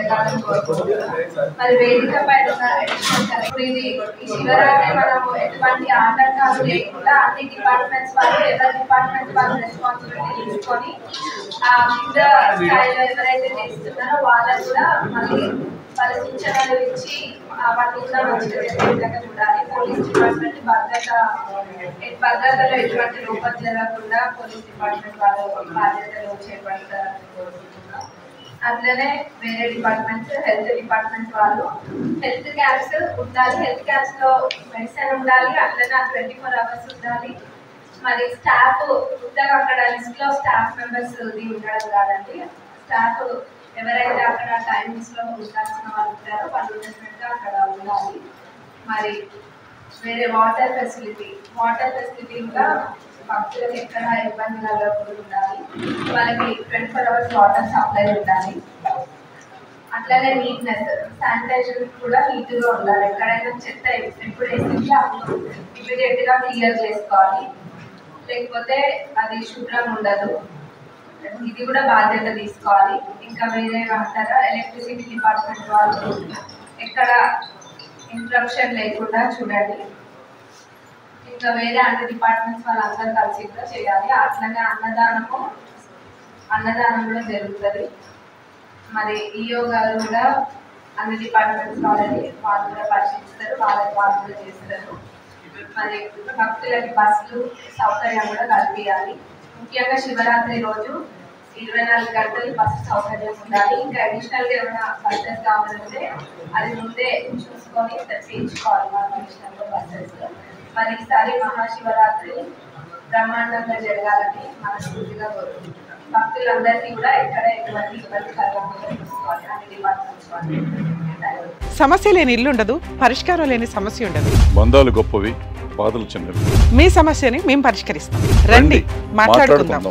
జరగాలని కోరుకుంటున్నాం. మరి వేదిక పైన ఇది ఈ శివరాత్రి మనము ఎటువంటి ఆటంకాలు లేకుండా అన్ని డిపార్ట్మెంట్స్ వాళ్ళు ఎవరి డిపార్ట్మెంట్ వాళ్ళు రెస్పాన్సిబిలిటీ తీసుకొని వివిధ స్థాయిలో ఎవరైతే చేస్తున్నారో వాళ్ళకు కూడా మళ్ళీ వాళ్ళ సూచనలు ఇచ్చి వాళ్ళు కూడా మంచిగా చేసే విధంగా చూడాలి. పోలీస్ డిపార్ట్మెంట్ భద్రతలో ఎటువంటి లోపం జరగకుండా పోలీస్ డిపార్ట్మెంట్ వాళ్ళు బాధ్యతలు చేపడతారని కోరుకుంటున్నాం. అట్లనే వేరే డిపార్ట్మెంట్స్ హెల్త్ డిపార్ట్మెంట్ వాళ్ళు హెల్త్ క్యాంప్స్ ఉండాలి. హెల్త్ క్యాంప్స్ లో మెడిసిన్ ఉండాలి. అట్లనే 24 hours ఉండాలి. మరి స్టాఫ్ కొత్తగా అక్కడ లిస్ట్ లో స్టాఫ్ మెంబర్స్ ఉండడం కాదండి. స్టాఫ్ ఎవరైతే అక్కడ టైమింగ్స్ లో ఉండాల్సిన వాళ్ళు ఉంటారో వాళ్ళు ఉన్నట్టుగా అక్కడ ఉండాలి. మరి వేరే వాటర్ ఫెసిలిటీ కూడా భక్తులకు ఎక్కడ ఇబ్బంది కలగకుండా ఉండాలి. వాళ్ళకి 24 hours వాటర్ సప్లై ఉండాలి. అట్లనే నీట్నెస్ శానిటైజర్ కూడా నీట్గా ఉండాలి. ఎక్కడైనా చెత్త ఎప్పుడు వేసింది అప్పుడు ఇమీడియట్ గా క్లియర్ చేసుకోవాలి, లేకపోతే అది శుభ్రంగా ఉండదు. ఇది కూడా బాధ్యత తీసుకోవాలి. ఇంకా వేరే అంటారా ఎలక్ట్రిసిటీ డిపార్ట్మెంట్ వాళ్ళు ఎక్కడ ఇంటరప్షన్ లేకుండా చూడండి. ఇంకా వేరే అన్ని డిపార్ట్మెంట్స్ వాళ్ళందరూ కలిసి కూడా చేయాలి. అట్లనే అన్నదానం కూడా జరుగుతుంది. మరి ఈఓ గారు కూడా అన్ని డిపార్ట్మెంట్స్ వాళ్ళు కూడా పరిశీలిస్తారు, వాళ్ళు కూడా చేస్తారు. మరి భక్తులకి బస్సులు సౌకర్యం కూడా కల్పించాలి. ముఖ్యంగా శివరాత్రి రోజు 24 గంటలు బస్సు సౌకర్యం ఉండాలి. ఇంకా అడిషనల్ గా ఏమైనా బస్సెస్ కావాలంటే అది ముందే చూసుకొని తెప్పించుకోవాలి వాళ్ళు అడిషనల్ గా బస్సెస్. మరి ఈసారి మహాశివరాత్రి బ్రహ్మాండంగా జరగాలని మనస్ఫూర్తిగా కోరుకుంటున్నాం. భక్తులందరికీ కూడా ఎక్కడ ఎటువంటి ఇబ్బంది కలగకుండా చూసుకోవాలి అన్ని డిపార్ట్మెంట్స్ వాళ్ళు. సమస్య లేని ఇల్లు ఉండదు, పరిష్కారం లేని సమస్య ఉండదు. బంధాలు గొప్పవి, బాధలు చిన్నవి. మీ సమస్యని మేము పరిష్కరిస్తాం. రండి మాట్లాడుకుందాం.